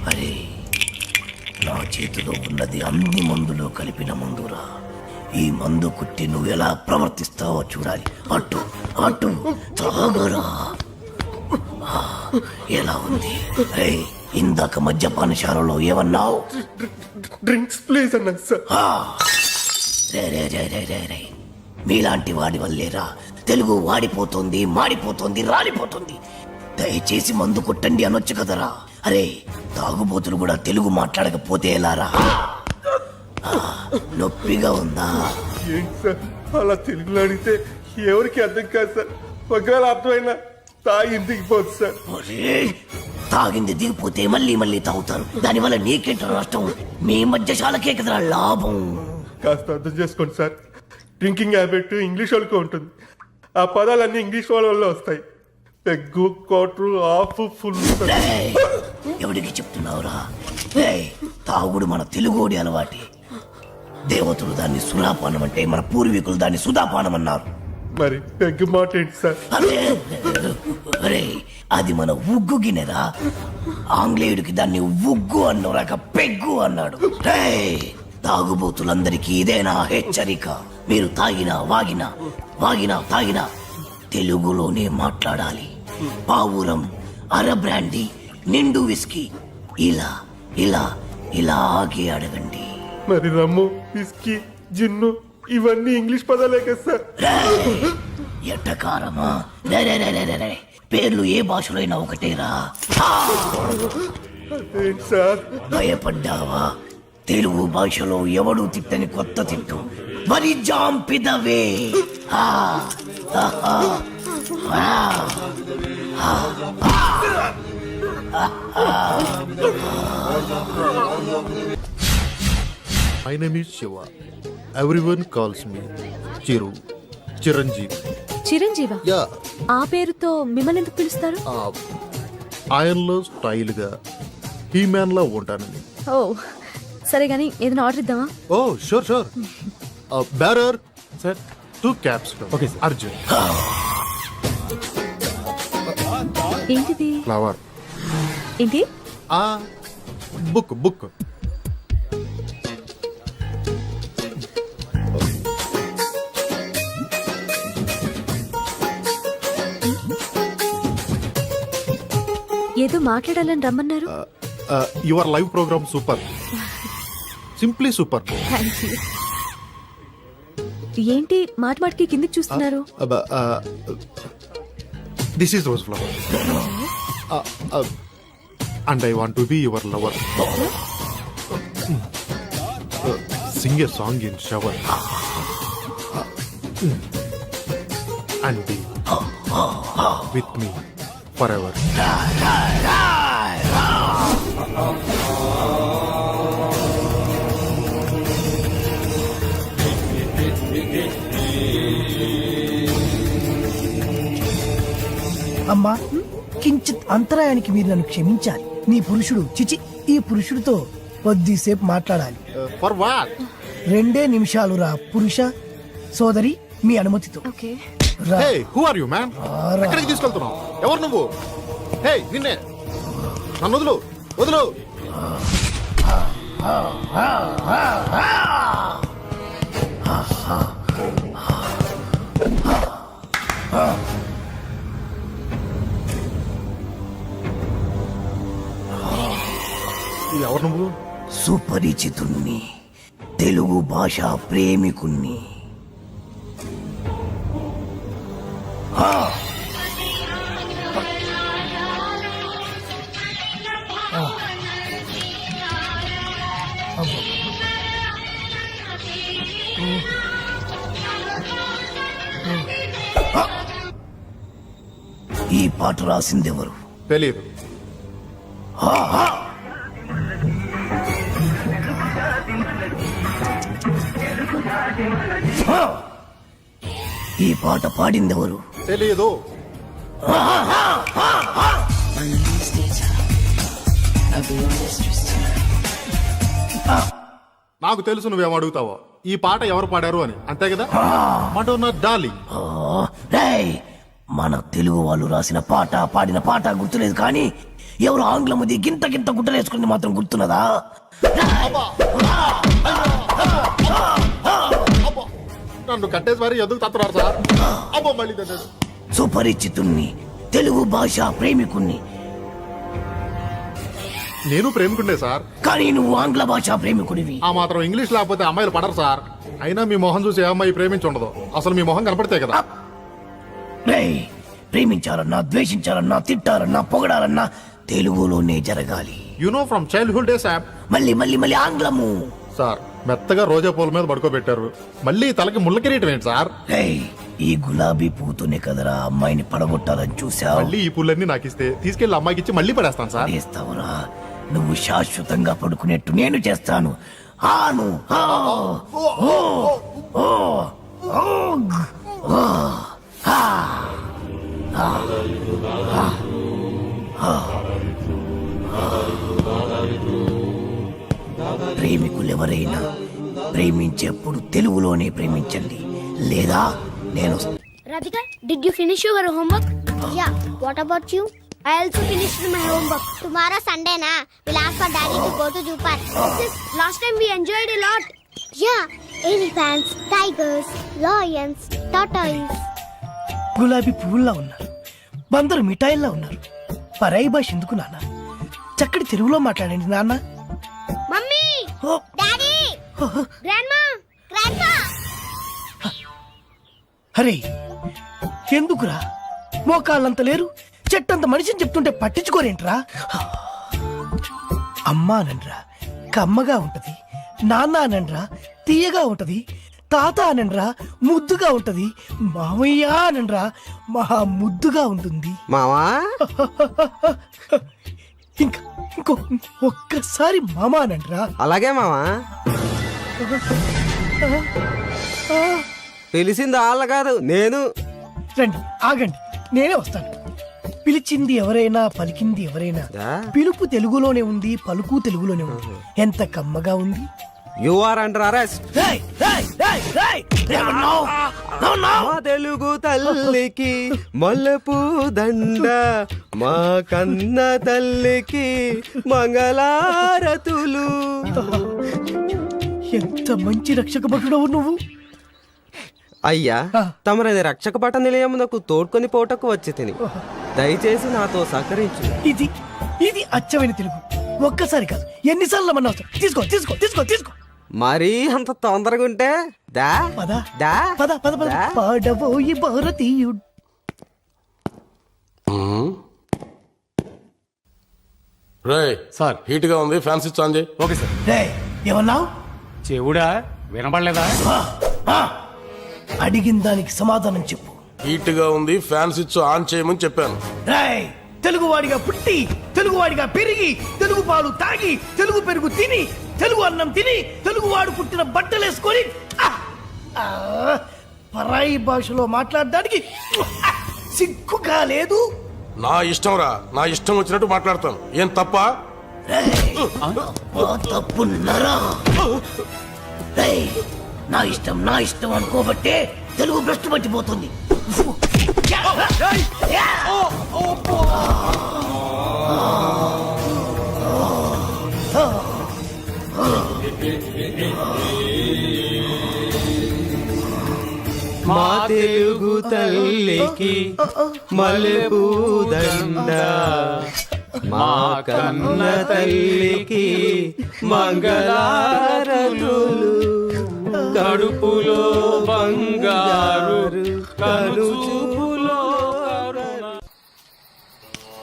అరే, నా చేతిలో ఉన్నది అన్ని మందులో కలిపిన మందురా. ఈ మందు కుట్టి నువ్వు ఎలా ప్రవర్తిస్తావో చూడాలి. అటు అటు తాగరా. ఎలా ఉంది? ఏయ్, ఇందాక మద్యపానశాలలో ఏమన్నావు? డ్రింక్స్ ప్లీజ్ అన్నా సార్. రే రే రే రే రే రే, మీలాంటి వాడి వల్లేరా తెలుగు వాడిపోతుంది, మాడిపోతుంది, రాలిపోతుంది. దయచేసి మందు కొట్టండి అనొచ్చు కదరా. అరే, తాగుబోతులు కూడా తెలుగు మాట్లాడకపోతే ఎలారా? నొప్పిగా ఉందా? ఏంటి సార్ అలా తెలుగులో అడిగితే ఎవరికి అర్థం కాదు సార్. ఒకవేళ అర్థమైనా తాగి ఇంటికి పోదు సార్. ఒరే, తాగింది దిగిపోతే మళ్ళీ మళ్ళీ తాగుతారు. దానివల్ల నీకేంట నష్టం? మీ మధ్యశాలకే కదరా లాభం. కాస్త అర్థం చేసుకోండి సార్. డ్రింకింగ్ హ్యాబిట్ ఇంగ్లీష్ వాళ్ళకి ఉంటుంది. ఆ పదాలన్నీ ఇంగ్లీష్ వాళ్ళ వల్ల వస్తాయి. Peg, quarter, half, full. ఎవరికి చెప్తున్నావురా? ఏయ్, తాగుడు మన తెలుగోడి అలవాటి. దేవతలు దాన్ని సురాపానం అంటే, మన పూర్వీకులు దాన్ని సుధాపానం అన్నారు. మరి పెగ్గు మాట ఏంటి సార్? అరే, అది మన ఉగ్గు గిన్నెరా. ఆంగ్లేయుడికి దాన్ని ఉగ్గు అన్నోరాక పెగ్గు అన్నాడు. తాగుబోతులందరికీ ఇదేనా హెచ్చరిక? మీరు తాగినా తాగినా తెలుగులోనే మాట్లాడాలి. పావురం, అర బ్రాండీ, నిండు విస్కీ ఇలా ఇలా ఇలాగే అడగండి. మరి రమ్ము, విస్కీ, జిన్ను ఇవన్నీ ఇంగ్లీష్ పదాలే కదా సార్. ఎట్టకారమా? పేర్లు ఏ భాషలో అయినా ఒకటేరా. ఏంటి సార్? భయపడ్డావా? తెలుగు భాషలో ఎవడు తిట్టని కొత్త తిట్టు మరి జాంపిదవే. My name is Shiva. Everyone calls me Chiranjeevi. చిరంజీవా? యా. ఆ పేరుతో మిమ్మల్ని ఎందుకు పిలుస్తారు? ఆయనలో స్టైల్ గా హీ మ్యాన్ లా ఉంటానని. ఓ సరే గానీ ఏదైనా ఆర్డర్ ఇద్దామా? Oh sure. Bearer sir, 2 caps. Okay sir. Arjun. ఏంటిది? ఫ్లవర్. ఏంటి? బుక్. ఏదో మాట్లాడాలని రమ్మన్నారు. Your live programme super, simply super. Thank you. ఏంటి మాటికి కిందికి చూస్తున్నారు? This is rose flower and I want to be your lover. Sing a song in shower and be with me forever. అమ్మా, కించిత్ అంతరాయానికి మీరు నన్ను క్షమించాలి. నీ పురుషుడు చిచి ఈ పురుషుడితో కొద్దిసేపు మాట్లాడాలి. For what? 2 నిమిషాలు రా పురుష సోదరి, మీ అనుమతితో. Okay. Hey, who are you, man? ఎక్కడికి తీసుకెళ్తున్నావు? ఎవరు నువ్వు? హే, నిన్నే. నన్ను వదులు. ఎవరు నువ్వు? సుపరిచితుణ్ణి, తెలుగు భాష ప్రేమికుణ్ణి. ఈ పాట రాసిందెవరు? తెలియదు. ఈ పాట పాడిందెవరు? తెలియదు. నాకు తెలుసు నువ్వేం అడుగుతావో. ఈ పాట ఎవరు పాడారు అని, అంతే కదా? Madonna darling. ఓ, రేయ్, మన తెలుగు వాళ్ళు రాసిన పాట పాడిన పాట గుర్తులేదు కానీ ఎవరు ఆంగ్లముది గింత గింత గుట్టలేసుకుంది మాత్రం గుర్తున్నదా? నన్ను కట్టేసి మరి ఎందుకు తత్తున్నారు సార్? అబ్బో మళ్ళీ తట్టాడు. సుపరిచితుణ్ణి, తెలుగు భాష ప్రేమికుణ్ణి, నేను ప్రేమికుండే సార్. కానీ నువ్వు ఆంగ్ల భాష ప్రేమికుడివి. ఆ మాత్రం ఇంగ్లీష్ లేకపోతే అమ్మాయిలు పడరు సార్. అయినా మీ మొహం చూసి ఏ అమ్మాయి ప్రేమించి ఉండదు. అసలు మీ మొహం కనపడితే కదా. రేయ్, ప్రేమించాలన్నా ద్వేషించాలన్నా తిట్టాలన్నా పొగడాలన్నా తెలుగులోనే జరగాలి. You know from childhood days app. మళ్ళీ మళ్ళీ మళ్ళీ ఆంగ్లము. సార్ మెత్తగా రోజా పూల మీద పడుకోబెట్టారు, మళ్ళీ తలకి ముళ్ళ కిరీటం ఏంటి సార్? రేయ్, ఈ గులాబీ పూతోనే కదరా అమ్మాయిని పడగొట్టాలని చూసావు. మళ్ళీ ఈ పూలన్నీ నాకు ఇస్తే తీసుకెళ్లి అమ్మాయికి ఇచ్చి మళ్ళీ పడేస్తాను సార్. చేస్తావురా? నువ్వు శాశ్వతంగా పడుకునేట్టు నేను చేస్తాను. ఆను ఆ, ఓ, ఓ, ఓగ్, ఓ, ఆ, ఆ, ఆ, ఆ. ప్రేమికులెవరైనా ప్రేమించేప్పుడు తెలుగులోనే ప్రేమించండి, లేదా నేను Radhika, did you finish your homework? Yeah. What about you? I also finished my homework. Tomorrow Sunday na, we'll ask for daddy to go to zoo park. Last time we enjoyed a lot. Yeah. Elephants, tigers, lions, tortoise. గులాబీ పువ్వుల్లా ఉన్నారు, బందరు మిఠాయిల్లా ఉన్నారు. పరాయి భాష ఎందుకు నాన్న? చక్కటి తెలుగులో మాట్లాడండి నాన్న. Mummy! ఓ, Daddy! Grandma! Grandpa! అరే ఎందుకురా? మోకాళ్ళంత లేరు, చెట్టంత మనిషిని చెప్తుంటే పట్టించుకోరేంట్రా? అమ్మా అనండ్రా కమ్మగా ఉంటది, నాన్న అనండ్రా తీయగా ఉంటది, తాత అనండ్రా ముద్దుగా ఉంటది, మామయ్య అనండ్రా మహా ముద్దుగా ఉంటుంది. మావా ఇంకా ఇంకో ఒక్కసారి మామ అనండ్రా. అలాగే మావా. పిలిచింది వాళ్ళ కాదు, నేను. రండి ఆగండి, నేనే వస్తాను. పిలిచింది ఎవరైనా పలికింది ఎవరైనా, దా. పిలుపు తెలుగులోనే ఉంది, పలుకు తెలుగులోనే ఉంది. ఎంత కమ్మగా ఉంది. You are under arrest. రేయ్, రేయ్, రేయ్, రేయ్, ఏమన్నావ్? ఏమన్నావ్? మా తెలుగు తల్లికి మల్లెపూ దండ, మా కన్న తల్లికి మంగళారతులు. ఎంత మంచి రక్షక భటుడవు నువ్వు. అయ్యా, తమరది రక్షక పట నిలయమునకు తోడ్కొని పోటకు వచ్చి తిని దయచేసి నాతో సహకరించు. ఇది ఇది అచ్చమైన తెలుగు. ఒక్కసారి కాదు ఎన్నిసార్లు మన అవసరం. తీసుకో తీసుకో తీసుకో తీసుకో. మరీ అంత తొందరగా ఉంటే దా పద దా పద పద పద. దా. పాడబోయి భారతీయుడు. రే సార్, హీట్ గా ఉంది, ఫ్యాన్ స్విచ్ ఆన్ చేయి. Okay sir. రేయ్, ఏమన్నావ్? చెవుడా వినపడలేదా? అడిగిన దానికి సమాధానం చెప్పు. హీట్ గా ఉంది, ఫ్యాన్ స్విచ్ ఆన్ చేయమని చెప్పాను. రేయ్, తెలుగువాడిగా పుట్టి, తెలుగువాడిగా పెరిగి, తెలుగు పాలు తాగి, తెలుగు పెరుగు తిని, తెలుగు అన్నం తిని, తెలుగువాడు పుట్టిన బట్టలేసుకొని పరాయి భాషలో మాట్లాడడానికి సిగ్గుగా లేదు. నా ఇష్టం రా, నా ఇష్టం వచ్చినట్టు మాట్లాడతాను. ఏం తప్ప? తప్పున్నారా? రేయ్, నా ఇష్టం అనుకోబట్టే తెలుగు భ్రష్టు పట్టిపోతుంది. మా తెలుగు తల్లికి మల్లెపూ దండ, మా కన్న తల్లికి మంగళారతులు. కడుపులో బంగారు కలుచుపులో.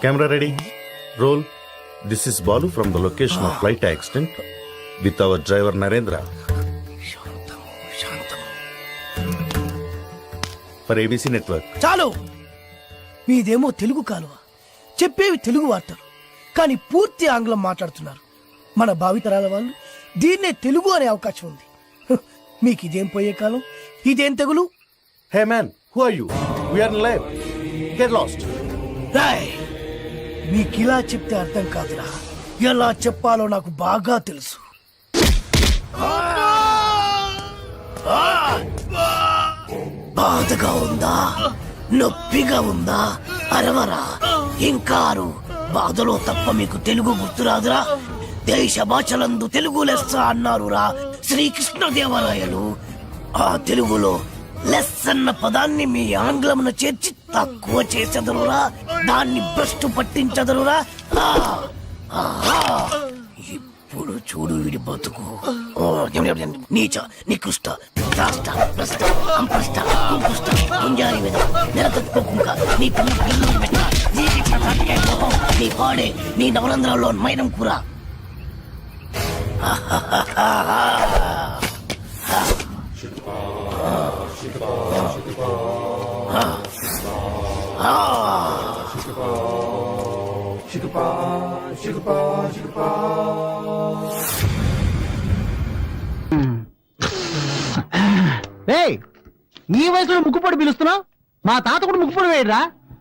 Camera ready. Roll. This is Balu from the location of flight accident with our driver Narendra. For ABC Network. చాలు. మీదేమో తెలుగు కాలువ, చెప్పేవి తెలుగు వార్తలు, కానీ పూర్తి ఆంగ్లం మాట్లాడుతున్నారు. మన భావితరాల వాళ్ళు దీన్నే తెలుగు అనే అవకాశం ఉంది. మీకు ఇదేం పోయే కాలం, ఇదేం తెగులు. Hey man, who are you? We are in live. Get lost. Roy, మీకిలా చెప్తే అర్థం కాదురా, ఎలా చెప్పాలో నాకు బాగా తెలుసు. బాధగా ఉందా, నొప్పిగా ఉందా? అరవరా, ఇంకా అరు. బాధలో తప్ప మీకు తెలుగు గుర్తురాదురా? దేశ భాషలందు తెలుగు లెస్స అన్నారురా శ్రీకృష్ణదేవరాయలు. ఆ తెలుగులో లెస్ అన్న పదాన్ని మీ ఆంగ్లమున చేర్చి తక్కువ చేసెదరురా, దాన్ని భ్రష్టు పట్టించదరురా. ఇప్పుడు చూడు వీడి బతుకు. నీచ, నికృష్ట, రాష్ట్ర, భ్రష్ట, అంపృష్ట, కుంపుష్ట, ముంజారి మీద నెలతొక్కుకుంక నీ పిల్ల పిల్లలు పెట్ట నీ పాడే నీ నవరంధ్రాల్లో మైనం కూర. ఈ వయసులో ముక్కుపొడి పిలుస్తున్నావు? మా తాత కూడా ముక్కుపొడి వేయరా?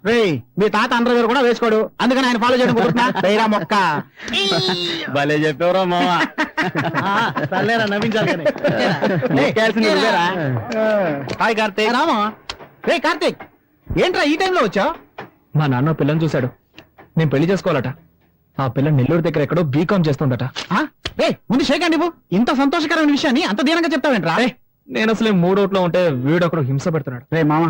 రే, మీ తాత అండర్వేర్ కూడా వేసుకోడు, అందుకని ఆయన ఫాలో చేయడం కుదురుతున్నా. వేయరా మొక్క. భలే చెప్పేవరా మామ. సర్లేరా, నవ్వించాలి కానీ. హాయ్ కార్తీక్. రామా. రే కార్తీక్, ఏంట్రా ఈ టైంలో వచ్చావు? మా నాన్న పిల్లని చూశాడు, నేను పెళ్లి చేసుకోవాలట. ఆ పిల్ల నెల్లూరు దగ్గర ఎక్కడో బీకామ్ చేస్తుందట. రే ముందు షేకండి ఇవ్వు. ఇంత సంతోషకరమైన విషయాన్ని అంత దీనంగా చెప్తావేంట్రా? నేను అసలే మూడోట్లో ఉంటే వీడొకడు హింస పెడుతున్నాడు. రే మామ,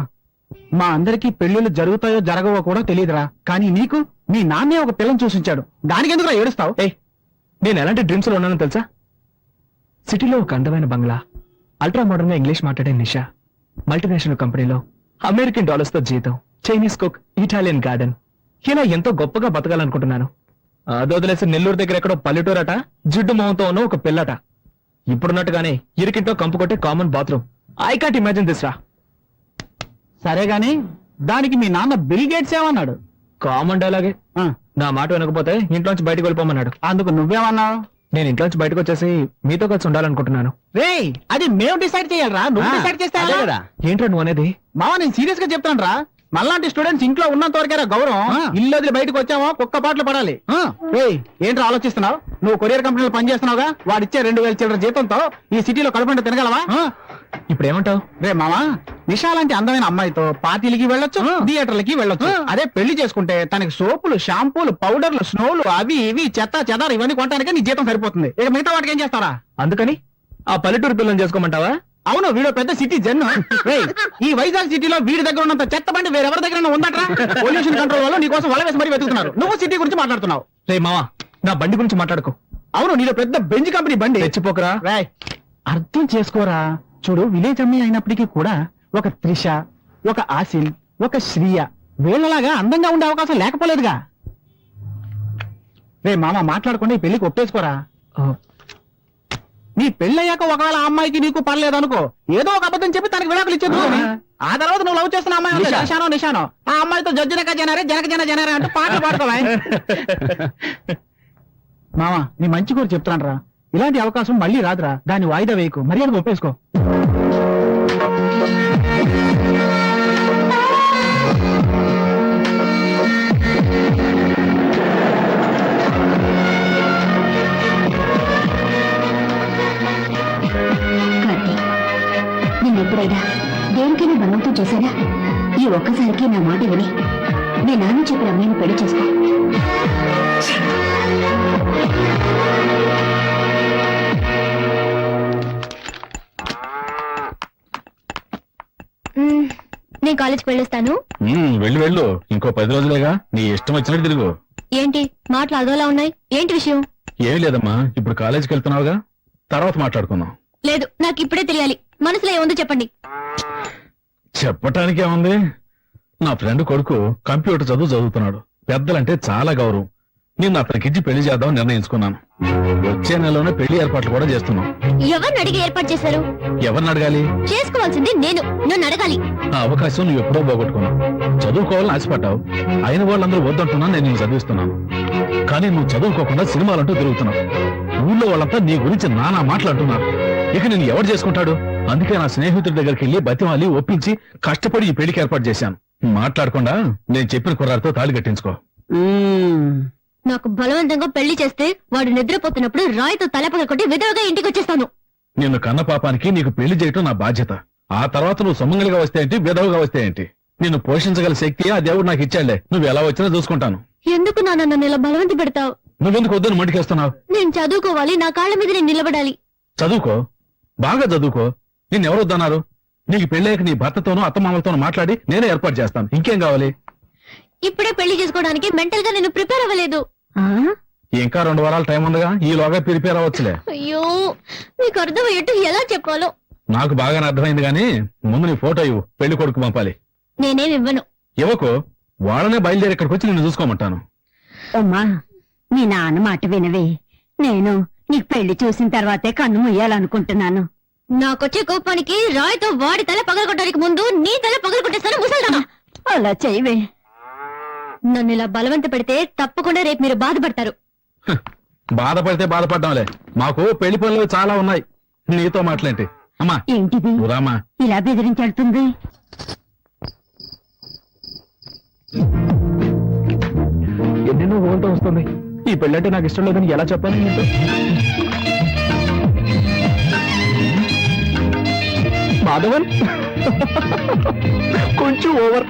మా అందరికి పెళ్లిళ్ళు జరుగుతాయో జరగవో కూడా తెలియదురా, కానీ నీకు మీ నాన్నే ఒక పిల్లని చూసించాడు, దానికి ఎందుకు ఏడుస్తావు? నేను ఎలాంటి డ్రీమ్స్ లో ఉన్నానో తెలుసా? సిటీలో ఒక అందమైన బంగ్లా, అల్ట్రా మోడర్న్ గా ఇంగ్లీష్ మాట్లాడే నిషా, మల్టీనేషనల్ కంపెనీలో అమెరికన్ డాలర్స్ తో జీతం, చైనీస్ కుక్, ఇటాలియన్ గార్డెన్, ఇలా ఎంతో గొప్పగా బతకాలనుకుంటున్నాను. అది వదిలేసి నెల్లూరు దగ్గర ఎక్కడో పల్లెటూరట, జిడ్డు మొహంతో ఉన్న ఒక పిల్లట. ఇప్పుడున్నట్టుగానే ఇరికింటో కంపు కొట్టే common bathroom. I can't imagine this రా. సరే గాని దానికి మీ నాన్న బిల్ గేట్స్ ఏమన్నాడు? కామన్ డైలాగే. నా మాట వినకపోతే ఇంట్లోంచి బయటకు వెళ్ళిపోమన్నాడు. అందుకు నువ్వేమన్నావు? నేను ఇంట్లోంచి బయటకు వచ్చేసి మీతో కలిసి ఉండాలనుకుంటున్నాను. రే, అది మేము డిసైడ్ చేయాలరా, నువ్వు డిసైడ్ చేస్తే ఎలా? ఏంట్రా నువ్వు అనేది? మావా, నేను సీరియస్ గా చెప్తాను రా. మళ్ళాంటి స్టూడెంట్స్ ఇంట్లో ఉన్నంత వరకేరా గౌరవం. ఇల్లు వదిలి బయటకు వచ్చామో కుక్క పాటలు పడాలి. ఏంట్రా ఆలోచిస్తున్నావు? నువ్వు కొరియర్ కంపెనీలో పనిచేస్తున్నావుగా, వాడిచ్చే 2000 చిల్లర జీతంతో ఈ సిటీలో కడుపుంట తినగలవా? ఇప్పుడు ఏమంటావు? రే మామా, నిషా లాంటి అందమైన అమ్మాయితో పార్టీలకి వెళ్ళొచ్చు, థియేటర్లకి వెళ్ళొచ్చు. అదే పెళ్లి చేసుకుంటే తనకి సోపులు, షాంపూలు, పౌడర్లు, స్నోలు, అవి ఇవి చెత్త చెదారు ఇవన్నీ కొనడానికి నీ జీతం సరిపోతుంది. ఇక మిగతా వాటికి ఏం చేస్తారా? అందుకని ఆ పల్లెటూరు పిల్లని చేసుకోమంటావా? అవును, వీడు పెద్ద సిటీ జన్. ఈ వైజాగ్ సిటీలో వీడి దగ్గర ఉన్నంత చెత్త బండి వేరెవరి దగ్గర ఉందట్రా? పొల్యూషన్ కంట్రోల్ వాళ్ళు నీ కోసం వల వేసి మరీ వెతుకుతున్నారు. నువ్వు సిటీ గురించి మాట్లాడుతున్నావు. రే మావా, నా బండి గురించి మాట్లాడుకో. అవును, నీలో పెద్ద బెంజ్ కంపెనీ బండి. తెచ్చిపోకరా. రాయ్, అర్థం చేసుకోరా. చూడు, విలేజ్ అమ్మాయి అయినప్పటికీ కూడా ఒక త్రిష, ఒక ఆసిల్, ఒక శ్రీయ వీళ్ళలాగా అందంగా ఉండే అవకాశం లేకపోలేదుగా. రే మామ, మాట్లాడకుండా ఈ పెళ్లికి ఒప్పేసుకోరా. నీ పెళ్ళయ్యాక ఒకవేళ ఆ అమ్మాయికి నీకు పర్లేదు అనుకో, ఏదో ఒక అబద్ధం చెప్పి తనకి విడాకులు ఇచ్చేది. ఆ తర్వాత నువ్వు లవ్ చేస్తున్న అమ్మాయి నిషానో ఆ అమ్మాయితో జడ్జినక జనరే అంటూ పాటలు పాడుకోవా. మామ, నీ మంచి కూడా చెప్తాను రా, ఇలాంటి అవకాశం మళ్ళీ రాదురా. దాన్ని వాయిదా వేయకు, మర్యాదగా ఒప్పేసుకో. ఎప్పుడైనా దేనికైనా బలంతో చేశానా? ఈ ఒక్కసారికి నా మాట విని మీ నాన్న చెప్పిన అమ్మాయిని పెళ్లి చేసుకో. నేను కాలేజ్కి వెళ్ళొస్తాను. వెళ్ళు, ఇంకో 10 రోజులేగా, నీ ఇష్టం వచ్చినట్టు తిరుగు. ఏంటి మాటలు అదోలా ఉన్నాయి? ఏంటి విషయం? ఏం లేదమ్మా, ఇప్పుడు కాలేజీకి వెళ్తున్నావుగా, తర్వాత మాట్లాడుకుందాం. లేదు, నాకు ఇప్పుడే తెలియాలి. మనసులో ఏముందో చెప్పండి. చెప్పటానికి ఏముంది, నా ఫ్రెండ్ కొడుకు కంప్యూటర్ చదువుతున్నాడు. పెద్దలంటే చాలా గౌరవం. నేను అతనికిచ్చి పెళ్లి చేద్దాం నిర్ణయించుకున్నాను. వచ్చే నెలలోనే పెళ్లి ఏర్పాట్లు కూడా చేస్తున్నాం. ఎవరిని అడిగి ఏర్పాటు చేశారు? ఎవరిని అడగాలి? చేసుకోవాల్సింది నేను, నన్ను అడగాలి. ఆ అవకాశం నువ్వు ఎప్పుడో పోగొట్టుకున్నావు. చదువుకోవాలని ఆశపడ్డావు, అయిన వాళ్ళందరూ వద్దంటున్నా నేను నిన్ను చదివిస్తున్నాను. కానీ నువ్వు చదువుకోకుండా సినిమాలంటూ తిరుగుతున్నావు. ఊళ్ళో వాళ్ళంతా నీ గురించి నానా మాట్లాడుతున్నారు. ఇక నేను ఎవరు చేసుకుంటాడు? అందుకే నా స్నేహితుడి దగ్గరికి వెళ్ళి బతిమాలి ఒప్పించి కష్టపడి ఈ పెళ్లికి ఏర్పాటు చేశాను. మాట్లాడకుండా నేను చెప్పిన కుర్రాడితో తాళి కట్టించుకో. నాకు బలవంతంగా పెళ్లి చేస్తే వాడు నిద్రపోతున్నప్పుడు రాయితో తలపగ కొట్టి విధవగా ఇంటికి వచ్చేస్తాను. నిన్ను కన్న పాపానికి నీకు పెళ్లి చేయటం నా బాధ్యత. ఆ తర్వాత నువ్వు సొమ్మంగలిగా వస్తే ఏంటి విధవగా వస్తే ఏంటి నిన్ను పోషించగల శక్తి ఆ దేవుడు నాకు ఇచ్చాడులే నువ్వు ఎలా వచ్చినా చూసుకుంటాను. ఎందుకు నాన్న నన్ను ఇలా బలవంత పెడతావు? నువ్వెందుకు వద్దని మంటికేస్తున్నావు? నేను చదువుకోవాలి, నా కాళ్ళ మీద నేను నిలబడాలి. చదువుకో, బాగా చదువుకో. నిన్నెవరు వద్దన్నారు? నీకు పెళ్ళాక నీ భర్తతోనూ అత్తమామలతోనూ మాట్లాడి నేనే ఏర్పాటు చేస్తాను. ఇంకేం కావాలి? ఇప్పుడే పెళ్లి చేసుకోవడానికి మెంటల్ గా నేను ప్రిపేర్ అవ్వలేదు. ఇంకా 2 వారాల టైం ఉందిగా, ఈలోగా ప్రిపేర్ అవ్వచ్చులే. అయ్యో, మీకు అర్థమయ్యేట్టు ఎలా చెప్పాలో. నాకు బాగానే అర్థమైంది గానీ ముందు నీ ఫోటో ఇవ్వు, పెళ్లి కొడుకు పంపాలి. నేనేం ఇవ్వను. ఇవ్వకు, వాళ్ళనే బయలుదేరి ఇక్కడికి వచ్చి నిన్ను చూసుకోమంటాను. అమ్మా, మీ నాన్న మాట వినవే. నేను నీకు పెళ్లి చూసిన తర్వాతే కన్ను ముయ్యాలనుకుంటున్నాను. నాకొచ్చే కోపానికి రాయితో వాడి తల పగలగొట్టడానికి ముందు నీ తల పగలగొట్టేస్తాను ముసల్దానా. అలా చేయవే. నన్ను ఇలా బలవంత పెడితే తప్పకుండా రేపు మీరు బాధపడతారు. బాధపడితే బాధపడ్డాంలే, మాకు పెళ్లి పనులు చాలా ఉన్నాయి. నీతో మాట్లాంటి అమ్మా. ఏంటిది నువ్వు రామా. ఇలా బెదిరించెడుతుంది? ఎన్నెన్నో ఊళ్ళతో వస్తుంది. ఈ పెళ్ళంటే నాకు ఇష్టం లేదని ఎలా చెప్పాను నీతో? మాధవన్ కొంచెం ఓవర్.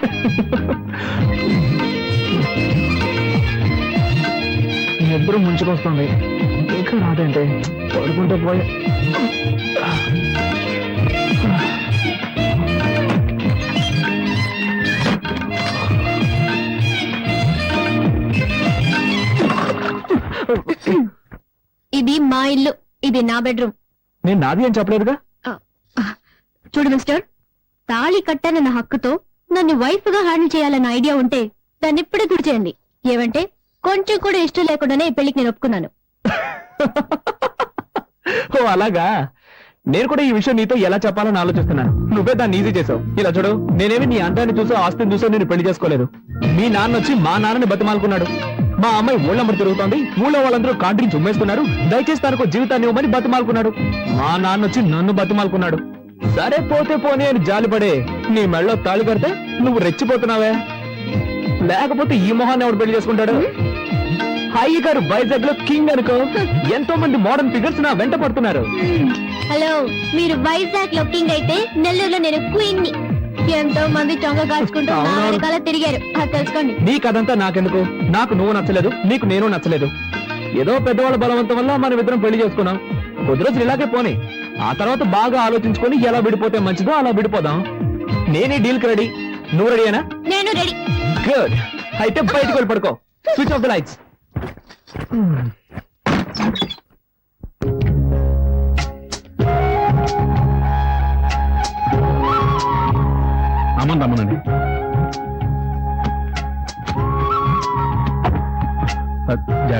ఎప్పుడు ముంచుకొస్తుంది, ఇంకా రాదంటే పడుకుంటే పోయా. ఇది మా ఇల్లు, ఇది నా బెడ్రూమ్. నేను నాది అని చెప్పలేదుగా. చూడు మిస్టర్, తాళి కట్టానన్న హక్కుతో నన్ను వైఫ్ గా హ్యాండిల్ చేయాలన్న ఐడియా ఉంటే దాన్ని ఇప్పుడే గుర్తు చేయండి. ఏమంటే కొంచెం కూడా ఇష్టం లేకుండానే ఈ పెళ్లికి నేను ఒప్పుకున్నాను. ఓ అలాగా. నేను కూడా ఈ విషయం నీతో ఎలా చెప్పాలని ఆలోచిస్తున్నాను. నువ్వే దాన్ని ఈజీ చేసావు. ఇలా చూడు, నేనేమి నీ అందాన్ని చూసో ఆస్తిని చూసో నేను పెళ్లి చేసుకోలేదు. మీ నాన్న వచ్చి మా నాన్నని బతిమాలుకున్నాడు. మా అమ్మాయి ఊళ్ళమ్మడి తిరుగుతోంది, ఊళ్ళో వాళ్ళందరూ కాంట్రించి ఉమ్మేస్తున్నారు, దయచేసి తనకు జీవితాన్ని ఇవ్వమని బతిమాలుకున్నాడు. మా నాన్న వచ్చి నన్ను బతిమాలుకున్నాడు. సరే పోతే పోనీ అని జాలిపడే నీ మెళ్ళో తాళి కడితే నువ్వు రెచ్చిపోతున్నావే. లేకపోతే ఈ మొహాన్ని ఎవడు పెళ్లి చేసుకుంటాడు? హాయి గారు వైజాగ్ లో కింగ్ అనుకో. ఎంతో మంది మోడర్న్ ఫిగర్స్ నా వెంట పడుతున్నారు. హలో, మీరు వైజాగ్ లో కింగ్ అయితే నెల్లూరులో నేను క్వీన్ ని. ఎంతో మంది చొంగ కాల్చుకుంటూ నా వెనకాల తిరిగారు, అది తెలుసుకోండి. నీ కథంతా నాకెందుకు? నాకు నువ్వు నచ్చలేదు, నీకు నేను నచ్చలేదు. ఏదో పెద్దవాళ్ళ బలవంతం వల్ల మనం ఇద్దరం పెళ్లి చేసుకున్నాం. కొద్ది రోజులు ఇలాగే పోనీ, ఆ తర్వాత బాగా ఆలోచించుకొని ఎలా విడిపోతే మంచిదో అలా విడిపోదాం. నేనే డీల్ కి రెడీ. నువ్వు రెడీయేనా? నేను రెడీ. గుడ్. అయితే బయటకు వెళ్ళి పడుకో. Switch off the lights. రమ్మనండి.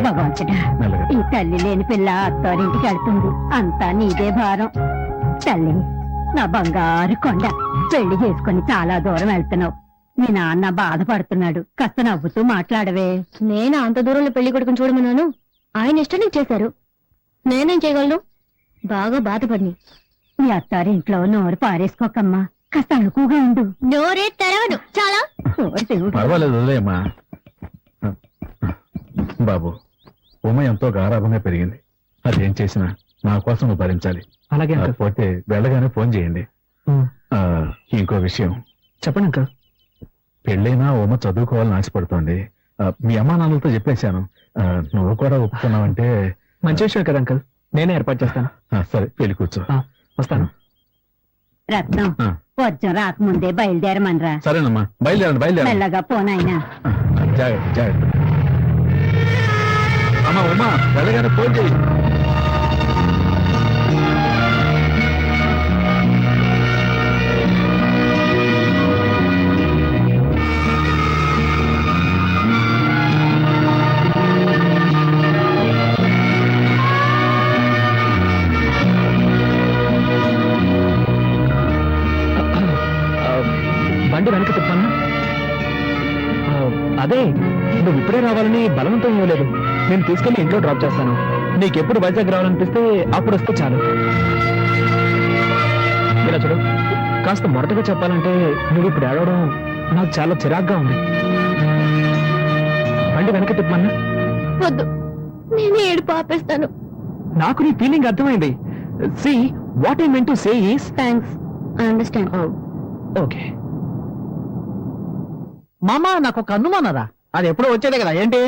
భగవంతుడా, ఈ తల్లి లేని పిల్ల అత్తారింటికి వెళ్తుంది. అంతా నీదే భారం. తల్లి, నా బంగారు కొండ, పెళ్లి చేసుకుని చాలా దూరం వెళ్తున్నావు. మీ నాన్న బాధపడుతున్నాడు, కాస్త నవ్వుతూ మాట్లాడవే. నేను అంత దూరంలో పెళ్లి కొడుకుని చూడమన్నాను, ఆయన ఇష్టానికి చేశారు. నేనేం చేయగలను? బాగా బాధపడి. మీ అత్తారింట్లో నోరు పారేసుకోకమ్మా, కాస్త అణుకుగా ఉండు. నోరే తెరవను. చాలా పర్వాలేదు, వదిలేయమ్మా. బాబు, ఉమ ఎంతో గారాభంగా పెరిగింది. అదేం చేసినా నా కోసం నువ్వు భరించాలి. అలాగే పోతే వెళ్ళగానే ఫోన్ చేయండి. ఇంకో విషయం చెప్పండి అంకల్. పెళ్ళైనా ఉమ చదువుకోవాలని ఆశపడుతోంది. మీ అమ్మా నాన్నలతో చెప్పేశాను. నువ్వు కూడా ఒప్పుకున్నావంటే మంచి విషయం కదా అంకల్, నేనే ఏర్పాటు చేస్తాను. సరే, పెళ్లి కూర్చో. వస్తాను. రత్నం, వర్జం రాకముందే బయలుదేరమనరా. సరేనమ్మా, బయలుదేరండి. బయలుదేరండి, మెల్లగా పోనాయనా. జాగ్రత్త జాగ్రత్త. అమ్మా ఉమా, వెళ్ళగానే ఫోన్ చేయి. బండి వెనక తిప్పాను. అదే, నువ్వు ఇప్పుడే రావాలని బలవంతం ఇవ్వలేదు. నేను తీసుకెళ్లి ఇంట్లో డ్రాప్ చేస్తాను. నీకెప్పుడు వైజాగ్ రావాలనిపిస్తే అప్పుడు వస్తే చాలు. ఇలా చూడు, కాస్త మొరటగా చెప్పాలంటే నువ్వు ఇప్పుడు ఏడవడం నాకు చాలా చిరాగ్గా ఉంది. బండి వెనక తిప్పమన్నా. వద్దు, నేనే ఏడుపు ఆపేస్తాను. నాకు నీ ఫీలింగ్ అర్థమైంది. See what I meant to say is thanks. I understand. Okay. మామ నాకు ఒక అనుమానరా, అది ఎప్పుడో వచ్చేదే కదా. ఏంటి?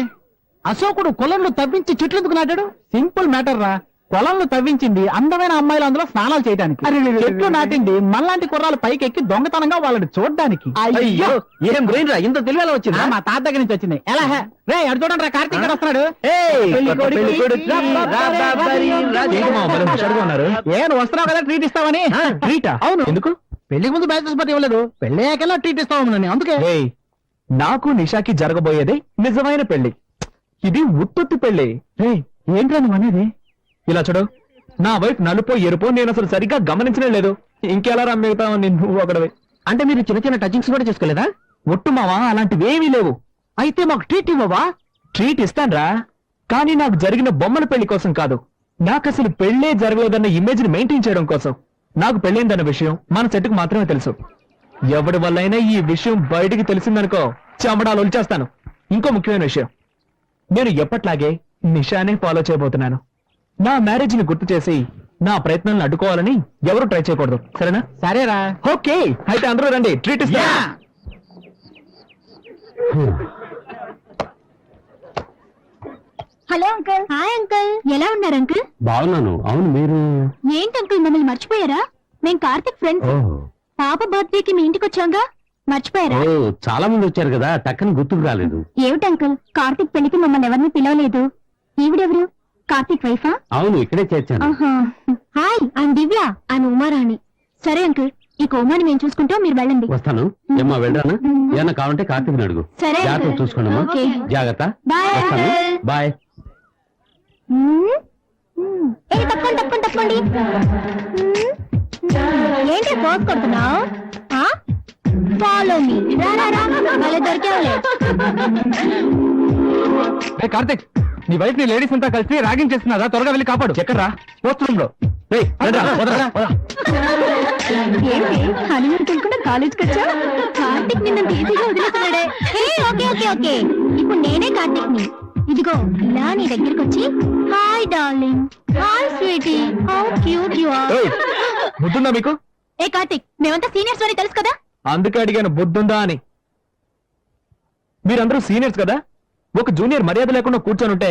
అశోకుడు కొలంలో తవ్వించి చెట్లు ఎందుకు నాటాడు? సింపుల్ మ్యాటర్ రా. పొలంలో తవ్వించింది అందమైన అమ్మాయిలు అందులో స్నానాలు చేయడానికి, చెట్లు నాటింది మనలాంటి కుర్రాలు పైకి ఎక్కి దొంగతనంగా వాళ్ళని చూడడానికి. అయ్యో ఏం బ్రెయిన్ రా, ఇంత తెలివేలా వచ్చింది? మా తాత దగ్గర నుంచి వచ్చింది. ఎలా రే అడు చూడండి రా, కార్తీక్ గారు వస్తున్నాడు. ఏం వస్తున్నావు కదా ట్రీట్ ఇస్తావని? ట్రీటా? అవును. ఎందుకు? పెళ్లికి ముందు బ్యాచెస్ పట్టి ఇవ్వలేదు, పెళ్లి అయ్యాకల్లా ట్రీట్ ఇస్తావు అందుకే. నాకు నిషాకి జరగబోయేది నిజమైన పెళ్లి, ఇది ఉత్పత్తి పెళ్లి. రే ఏంట్రా నువ్వు అనేది? ఇలా చూడు, నా వైఫ్ నలుపో ఎరుపో నేను అసలు సరిగ్గా గమనించనే లేదు. ఇంకెలా రమ్మిగుతావు నువ్వు ఒకడవి? అంటే మీరు చిన్న చిన్న టచింగ్స్ కూడా చేసుకోలేదా? ఒట్టు మావా, అలాంటివేమీ లేవు. అయితే మాకు ట్రీట్ ఇవ్వవా? ట్రీట్ ఇస్తాన్రా, కానీ నాకు జరిగిన బొమ్మల పెళ్లి కోసం కాదు. నాకు అసలు పెళ్లే జరగలేదన్న ఇమేజ్ ని మెయింటైన్ చేయడం కోసం. నాకు పెళ్ళైందన్న విషయం మన సెట్కు మాత్రమే తెలుసు. ఎవడి వల్లైనా ఈ విషయం బయటికి తెలిసిందనుకో చెమడాలు ఒలిచేస్తాను. ఇంకో ముఖ్యమైన విషయం, నేను ఎప్పట్లాగే నిషానే ఫాలో చేయబోతున్నాను. నా మ్యారేజ్ ని గుర్తు చేసి నా ప్రయత్నాలను అడ్డుకోవాలని ఎవరు ట్రై చేయకూడదు, సరేనా? సరేరా. ఓకే, అయితే అందరూ రండి, ట్రీట్ ఇస్తా. Hello uncle. హాయ్ అంకుల్, ఎలా ఉన్నారు అంకుల్? బాగున్నాను. అవును, మీరు? ఏంటి అంకుల్ మమ్మల్ని మర్చిపోయారా? మేము కార్తిక్ ఫ్రెండ్స్. పాప బర్త్డేకి మీ ఇంటికి వచ్చాగా, మర్చిపోయారా? చాలా మంది వచ్చారు కదా, టక్కని గుర్తుకు రాలేదు. ఏమిటి అంకుల్, కార్తిక్ పెళ్లికి మమ్మల్ని ఎవరిని పిలవలేదు. ఈవిడెవరు? కార్తిక్ వైఫా? అవును, ఇక్కడే చేర్చాను. Hi, I'm Divya. I'm Uma Rani. సరే అంకుల్, ఈ కోమాని మేము చూసుకుంటాం, మీరు వెళ్ళండి. వస్తాను. ఏమ్మా వెళ్ళరానా? ఏమన్నా కావాలంటే కార్తీక్ అడుగు. సరే జాగ్రత్త అంకుల్. చూసుకోండి. ఓకే. జాగ్రత్త. బాయ్ వస్తాను. అంకుల్. బాయ్. తప్పండి తప్పండి. ఏంటి పోజ్ కొడుతున్నావు? Follow me. మళ్ళీ దొరికేవాలే. కార్తిక్, నీ వైఫ్ ని లేడీస్ అంతా కలిసి ర్యాగింగ్ చేస్తున్నారా? త్వరగా వెళ్ళి కాపాడు. ఎక్కడ్రా? పోస్ట్ రూమ్ లో. ఏంటి హనీమూన్ తెలుకుండా కాలేజ్కి వచ్చా? కార్తిక్ నిన్ను ఈజీగా వదిలేస్తున్నాడే. ఓకే ఓకే ఓకే, ఇప్పుడు నేనే కార్తిక్ ని. ఇదిగో ఇలా నీ దగ్గరికి వచ్చి, hi darling, hi sweetie, how cute you are. బుద్ధుందా మీకు? ఏ కార్తిక్, మేమంతా సీనియర్స్ అని తెలుసు కదా. అందుకే అడిగాను బుద్ధుందా అని. మీరందరూ సీనియర్స్ కదా, ఒక జూనియర్ మర్యాద లేకుండా కూర్చొని ఉంటే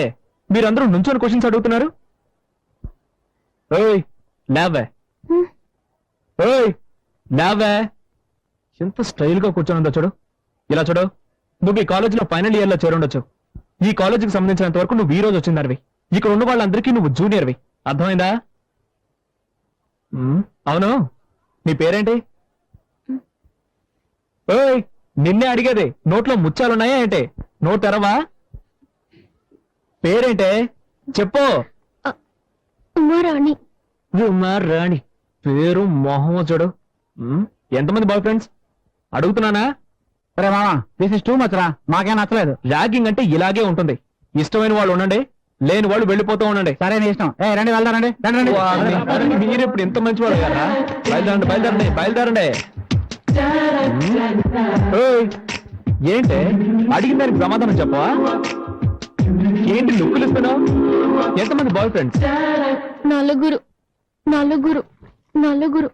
మీరందరూ నుంచొని క్వశ్చన్స్ అడుగుతున్నారు. ఓయ్ లేవే, ఓయ్ లేవే. ఎంత స్టైల్ గా కూర్చొని ఉందో చూడు. ఇలా చూడు, నువ్వు ఈ కాలేజీలో ఫైనల్ ఇయర్ లో చేరుండొచ్చు. ఈ కాలేజీకి సంబంధించినంత వరకు నువ్వు ఈ రోజు వచ్చిందనివి. ఇక్కడ ఉన్న వాళ్ళందరికీ నువ్వు జూనియర్వి, అర్థమైందా? అవును, నీ పేరేంటి? ఓయ్ నిన్నే అడిగేది, నోట్లో ముచ్చాలున్నాయా ఏంటి? నోట్ తెరవా? పేరేంటే చెప్పు. ఉమారాణి. రాణి పేరు మొహం చూడు. ఎంతమంది బాయ్ ఫ్రెండ్స్ అడుగుతున్నానా? అరే మామా, దిస్ ఇస్ టూ మచ్ రా, మాకేం నచ్చలేదు. ర్యాగింగ్ అంటే ఇలాగే ఉంటుంది. ఇష్టమైన వాళ్ళు ఉండండి, లేని వాళ్ళు వెళ్ళిపోతూ ఉండండి. సరే నీ ఇష్టం. రండి వెళ్దారండి. మీరు ఇప్పుడు ఎంత మంచి వాళ్ళు కదా. బయలుదేరండి బయలుదేరండి బయలుదేరండి. ఏంటి అడిగిన దానికి సమాధానం చెప్పవా? ఏంటి లుక్కులు ఇస్తున్నావు? ఎంతమంది బాయ్ ఫ్రెండ్స్? నలుగురు నలుగురు నలుగురు.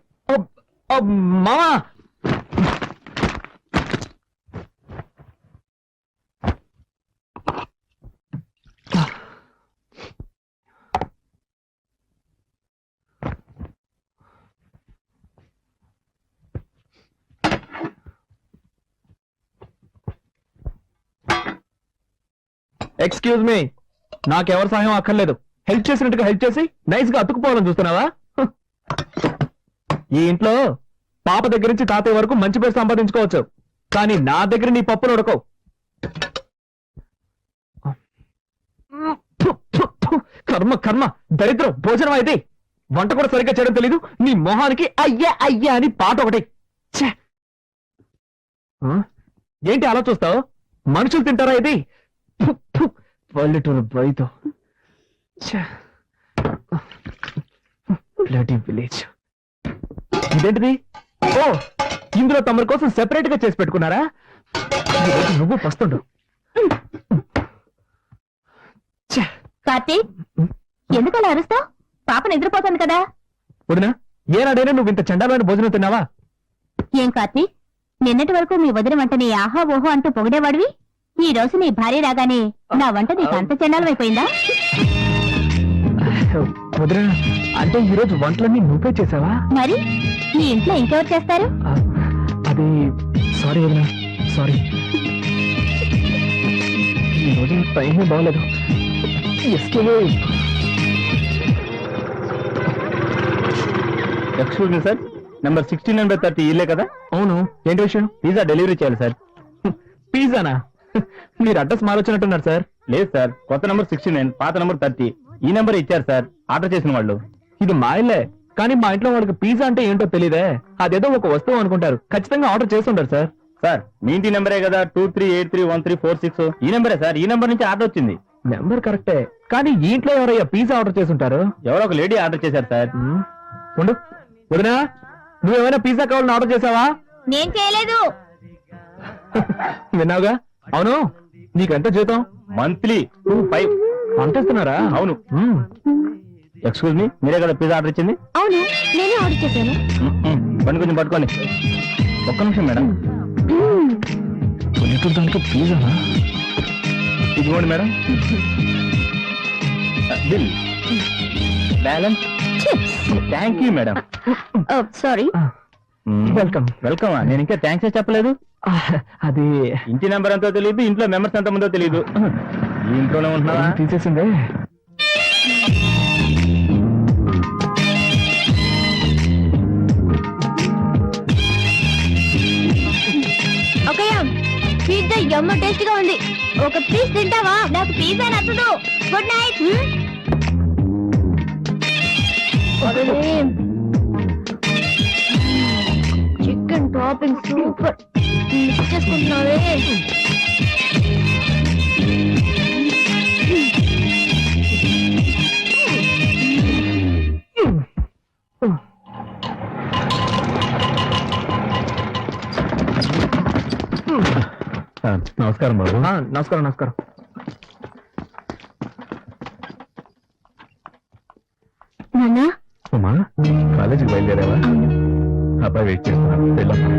మామా, ఎక్స్క్యూజ్ మీ, నాకెవరి సహాయం అక్కర్లేదు. హెల్ప్ చేసినట్టుగా హెల్ప్ చేసి నైస్ గా అతుకుపోవాలని చూస్తున్నావా? ఈ ఇంట్లో పాప దగ్గర నుంచి తాతయ్య వరకు మంచి పేరు సంపాదించుకోవచ్చు, కానీ నా దగ్గర నీ పప్పులు ఉడకవు. కర్మ కర్మ దరిద్రం. భోజనం అయితే వంట కూడా సరిగ్గా చేయడం తెలీదు. నీ మొహానికి అయ్యా అయ్యా అని పాట ఒకటి. ఏంటి అలా చూస్తావు? మనుషులు తింటారా ఇది? పల్లెటూరు బయట విలేజ్. ఇదేంటిది? ఓ, ఇందులో తమరి కోసం సెపరేట్ గా చేసి పెట్టుకున్నారా? నువ్వు పస్తుండు. కార్తీక్, ఎందుకు అలా అరుస్తావు? పాప నిద్రపోతుంది కదా. వదినా, ఏనాడైనా నువ్వు ఇంత చండాలమైన భోజనం తిన్నావా? ఏం కార్తీక్, నిన్నటి వరకు మీ వదిన వంటని ఆహా ఓహో అంటూ పొగిడేవాడివి, ఈ రోజు నీ భార్య రాగానే నా వంట నీకు అంత చండాలమైపోయిందా? వదినా, అంటే ఈ రోజు వంటలన్నీ నువ్వే చేసావా? మరి మీ ఇంట్లో ఇంకెవరు చేస్తారు? అది సారీ వదినా, సారీ. ఈ రోజు టైమే బాగలేదు. ఎక్స్క్యూజ్ మీ సార్, నెంబర్ 1630 ఇల్లే కదా? అవును, ఏంటి విషయం? పిజ్జా డెలివరీ చేయాలి సార్. పిజ్జానా? మీరు అడ్రస్ మారొచ్చినట్టున్నారు సార్. లేదు సార్, కొత్త నెంబర్ 69, పాత నెంబర్ 30. ఈ నెంబర్ ఇచ్చారు సార్ ఆర్డర్ చేసిన వాళ్ళు. ఇది మా ఇల్లే, కానీ మా ఇంట్లో వాళ్ళకి పిజ్జా అంటే ఏంటో తెలియదే. అదేదో ఒక వస్తువు అనుకుంటారు. ఖచ్చితంగా ఆర్డర్ చేస్తుంటారు సార్. సార్ మీ ఇంటి నెంబరే కదా 23831346. ఈ నెంబరే సార్, ఈ నెంబర్ నుంచి ఆర్డర్ వచ్చింది. నెంబర్ కరెక్టే, కానీ ఈ ఇంట్లో ఎవరయ్యా పిజ్జా ఆర్డర్ చేస్తుంటారు? ఎవరో ఒక లేడీ ఆర్డర్ చేశారు సార్. ఉండు వదినా, నువ్వేమైనా పిజ్జా కావాలని ఆర్డర్ చేసావా? నేను చేయలేదు. విన్నావుగా? అవును, నీకెంత జీతం? మంత్లీ 25. అంటేస్తున్నారా? అవును. ఎక్స్క్యూజ్ మీ, మీరే కదా పిజ్జా ఆర్డర్ ఇచ్చింది? అవును, నేనే ఆర్డర్ చేశాను. బండి కొంచెం పట్టుకోండి. ఒక్క నిమిషం మేడం. దానికి పిజ్జానా? ఇదిగోండి madam bill. Balance. Thank you madam. Sorry. Welcome. Welcome. నేను ఇంకా థ్యాంక్స్ చెప్పలేదు. అది ఇంటి నెంబర్ ఎంతో తెలియదు, ఇంట్లో మెంబర్స్ ఎంత మందో తెలియదు. ఈ ఇంట్లోనే ఉంటున్నావా? తీసేసిందే. ఓకేయా, పిజ్జా యమ్మ టేస్ట్ గా ఉంది. ఒక పీస్ తింటావా? నాకు పిజ్జా నచ్చదు. Good night. Chicken topping super. Mix చేసుకుంటున్నావే. నమస్కారం బాబు. నమస్కారం. నమస్కారం. నాన్నా, అమ్మా, కాలేజీకి బయలుదేరావా? అబ్బాయి వెయిట్ చేస్తున్నాను. వెళ్ళమ్మా.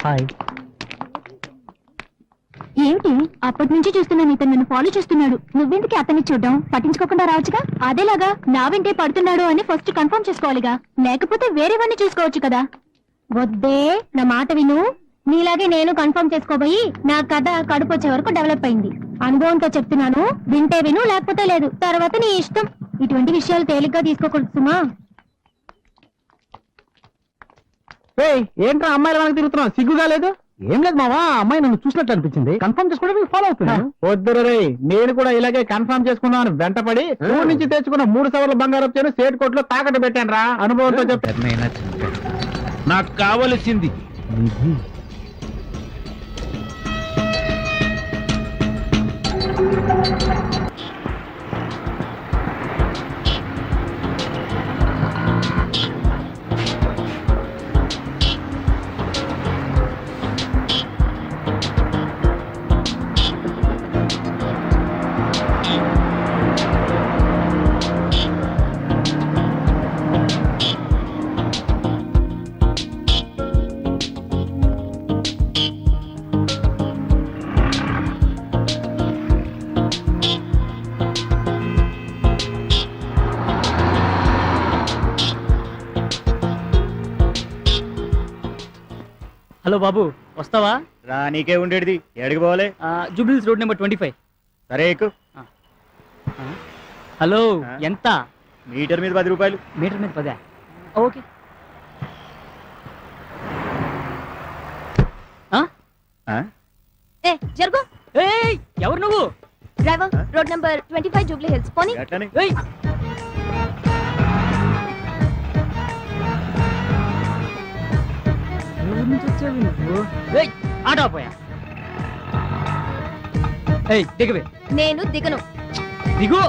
హాయ్. ఏమిటి అప్పటి నుంచి చూస్తున్నాను, ఇతను నన్ను ఫాలో చేస్తున్నాడు. నువ్వెందుకు అతన్ని చూడడం? పట్టించుకోకుండా రావచ్చుగా. అదేలాగా నా వెంటే పడుతున్నాడు అని ఫస్ట్ కన్ఫర్మ్ చేసుకోవాలిగా, లేకపోతే వేరేవన్నీ చూసుకోవచ్చు కదా. వద్దే, నా మాట విను. నీలాగే నేను కన్ఫర్మ్ చేసుకోబోయి నా కథ కడుపు వచ్చే వరకు డెవలప్ అయింది. అనుభవంతో చెప్తున్నాను, వింటే విను, లేకపోతే లేదు. తర్వాత నీ ఇష్టం. ఇటువంటి విషయాలు తేలిగ్గా తీసుకోకూడదు సుమా. ఏంట్రా అమ్మాయిల మనకి తిరుగుతున్నావు? సిగ్గుగా లేదు? ఏం లేదు మావా, అమ్మాయి నన్ను చూసినట్టు అనిపించింది. కన్ఫర్మ్ చేసుకోవడానికి ఫాలో అవుతున్నాను. వద్దురు రే, నేను కూడా ఇలాగే కన్ఫర్మ్ చేసుకున్నాను. వెంటపడి ఊరి నుంచి తెచ్చుకున్న 3 సవర్ల బంగారం చేను సేట్ కోట్లో తాకట్టు పెట్టాను రా. అనుభవంతో చెప్తాను. నాకు కావలసింది హలో బాబు, వస్తావా? రా, నీకే ఉండేది. ఎడికి పోవాలి? జూబ్లీస్ రోడ్ నెంబర్ 25. సరే ఎక్కు. హలో, ఎంత? మీటర్ మీద 10 రూపాయలు. మీటర్ మీద 10. ఓకే. జరుగు. ఎవరు నువ్వు? Driver, road number 25 Jubilee hills. పోనీ. ఆటో పోయా. దిగవే. నేను దిగను. దిగు.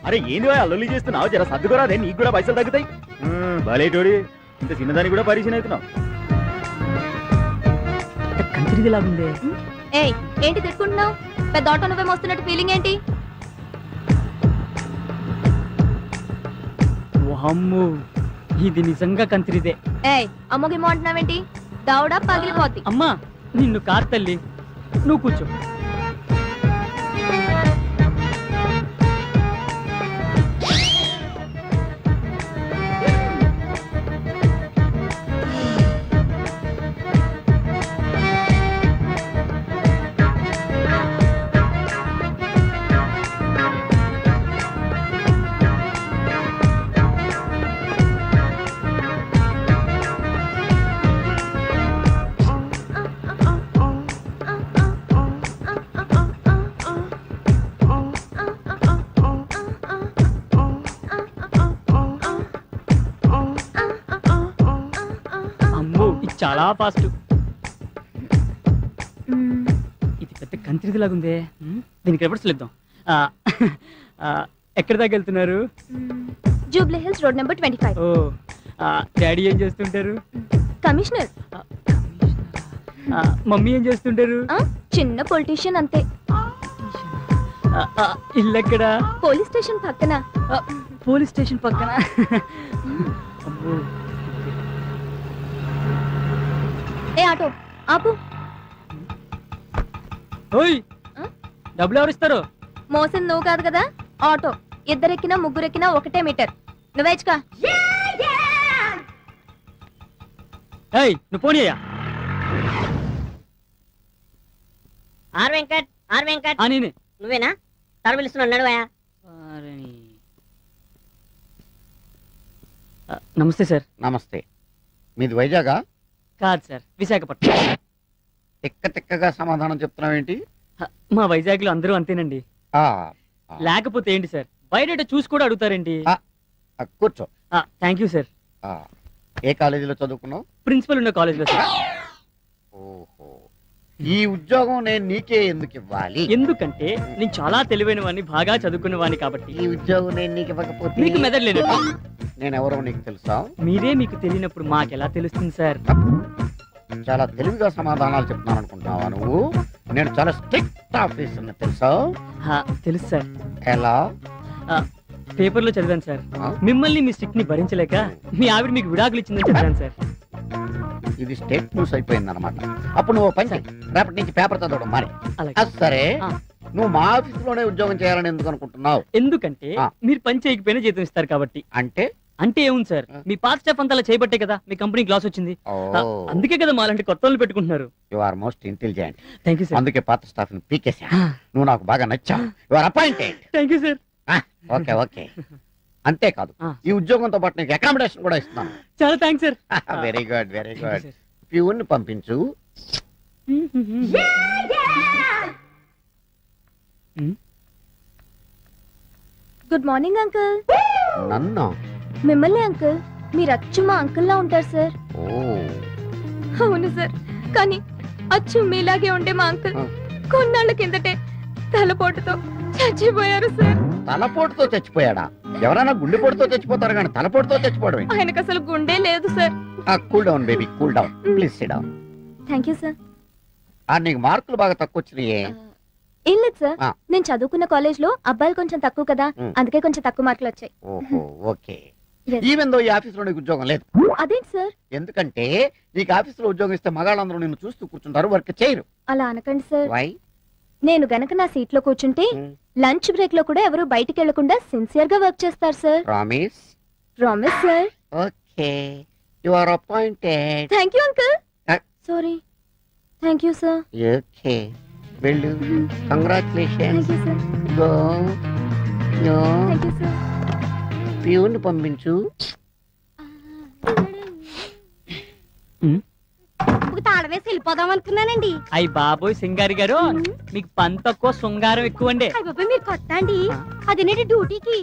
అరే ఏంది అల్లుల్లి చేస్తున్నావు? జర సర్దుకోరా, అదే నీకు కూడా పైసలు తగ్గుతాయి. భలేటోడి, ఇంత చిన్నదానికి కూడా పరిచయం అవుతున్నావు. కంత్రిది లాగుందే. ఏయ్, ఏంటి తిట్టుకుంటున్నావు? పెద్ద ఆటో నువ్వే మోస్తున్నట్టు ఫీలింగ్ ఏంటి? వామ్మో, ఇది నిజంగా కంత్రిదే. ఏయ్, అమ్మగిమ్మో అంటున్నావేంటి? దౌడా పగిలిపోద్ది. అమ్మా నిన్ను కాదు తల్లి, నువ్వు కూర్చో. చాలా ఫాస్ట్. ఇది పెద్ద కంత్రిది లాగుందే. దీనికి రివర్స్ ఇద్దాం. ఎక్కడి దాకా వెళ్తున్నారు? Jubilee hills road number 25. ఓ, డాడీ ఏం చేస్తుంటారు? కమిషనర్. మమ్మీ ఏం చేస్తుంటారు? చిన్న పొలిటీషియన్ అంతే. ఇల్లు ఎక్కడ? పోలీస్ స్టేషన్ పక్కన. పోలీస్ స్టేషన్ పక్కన. అబ్బో. ఏ ఆటో ఆపు. ఓయ్, డబ్బులు ఎవరు ఇస్తారు? మోసం నువ్వు కాదు కదా, ఆటో. ఇద్దరెక్కినా ముగ్గురెక్కినా ఒకటే మీటర్. నువ్వేచ్చుకా. ఏయ్, నువ్వు పోనీ అయ్యా. R Venkat, R Venkat. నేనే. నువ్వేనా? తర పిలుస్తున్నాడు, నడువయా. నమస్తే సార్. నమస్తే. మీది వైజాగా? కాదు సార్, విశాఖపట్నం. తిక్కగా సమాధానం చెప్తున్నావేంటి? మా వైజాగ్ లో అందరూ అంతేనండి. లేకపోతే ఏంటి సార్, బయట చూసి కూడా అడుగుతారేంటి? కూర్చో. Thank you sir. ఏ కాలేజీలో చదువుకున్నావు? ప్రిన్సిపల్ ఉన్న కాలేజ్ లో సార్. ఓహో, ఈ ఉద్యోగం నేను నీకే ఎందుకు ఇవ్వాలి? ఎందుకంటే నేను చాలా తెలివైన వాడిని, బాగా చదువుకున్న వాడిని కాబట్టి. ఈ ఉద్యోగం నేను నీకు ఇవ్వకపోతే మీకు మెదడు నేను ఎవరో నీకు తెలుసా? మీరే మీకు తెలియనప్పుడు మాకెలా తెలుస్తుంది సార్? చాలా తెలివిగా సమాధానాలు చెప్తున్నాను అనుకుంటున్నావా నువ్వు? నేను చాలా స్ట్రిక్ట్ ఆఫీసర్ని, తెలుసా? తెలుసు సార్. ఎలా? పేపర్లో చదివాను సార్. మిమ్మల్ని మీ స్టిక్ ని భరించలేక మీ ఆవిడ మీకు విడాకులు ఇచ్చిందని చదివాను సార్. ఇది స్టేట్ న్యూస్ అయిపోయింది అనమాట. అప్పుడు నువ్వు పని చేయి, రేపటి నుంచి పేపర్ చదవడం మరి. సరే, నువ్వు మా ఆఫీస్ లోనే ఉద్యోగం చేయాలని ఎందుకు అనుకుంటున్నావు? ఎందుకంటే మీరు పని చేయకపోయినా జీతం ఇస్తారు కాబట్టి. అంటే ఏముంది సార్, మీ పాత స్టాఫ్ అంతా చేయబట్టే కదా మీ కంపెనీ గ్లాస్ వచ్చింది. అందుకే కదా మాలాంటి కొత్త వాళ్ళు పెట్టుకుంటున్నారు. You are most intelligent. Thank you sir. అందుకే పాత స్టాఫ్ ని పీకేసా. నువ్వు నాకు బాగా నచ్చావు. You are appointed. Thank you sir. Okay okay. అంతేకాదు, ఈ ఉద్యోగంతో పాటు నీకు అకామిడేషన్ కూడా ఇస్తున్నాను. చాలా thanks sir. Very good, very good. Peon పంపించు. Good morning uncle. నన్ను? మిమ్మల్ని అంకుల్. మీరు అచ్చు మా అంకుల్ లా ఉంటారు సార్. అవును సార్, కానీ అచ్చు మీలాగే ఉండే మా అంకుల్ కొన్నాళ్ళ కిందటే తలపోటుతో చచ్చిపోయారు సార్. తలపోటుతో చచ్చిపోయాడా? ఎవరైనా గుండెపోటుతో చచ్చిపోతారు కానీ తలపోటుతో చచ్చిపోవడం ఏంటి? ఆయనకు అసలు గుండె లేదు sir. Cool down baby, cool down. Please SIT down. Thank you sir. నీకు మార్కులు బాగా తక్కువ వచ్చినాయే? ఏం లేదు సార్, నేను చదువుకున్న కాలేజ్ లో అబ్బాయిలు కొంచెం తక్కువ కదా, అందుకే కొంచెం తక్కువ మార్కులు వచ్చాయి. ఓహో, ఓకే. ఈవెన్ దో ఈ ఆఫీస్ లో నీకు ఉద్యోగం లేదు. అదేంటి సార్? ఎందుకంటే నీకు ఆఫీస్ లో ఉద్యోగం ఇస్తే మగాళ్ళందరూ నిన్ను చూస్తూ కూర్చుంటారు, వర్క్ చేయరు. అలా అనకండి సార్. వై? నేను గనక నా సీట్ లో కూర్చుంటే లంచ్ బ్రేక్ లో కూడా ఎవరు బయటికి వెళ్లకుండా సిన్సియర్ గా వర్క్ చేస్తారు sir. Promise? Promise sir. Okay, you are appointed. Thank you uncle. Sorry. Thank you sir. Okay, వెళ్ళు. Congratulations. Thank you sir. Go. Yo. Thank you sir. Peon పంపించు. తాళవేసి వెళ్ళిపోదాం అనుకున్నానండి. అయ్యి బాబోయ్ సింగారి గారు, మీకు పని తక్కువ శృంగారం ఎక్కువ అండి. మీరు కొత్త అండి? అదేనండి డ్యూటీకి.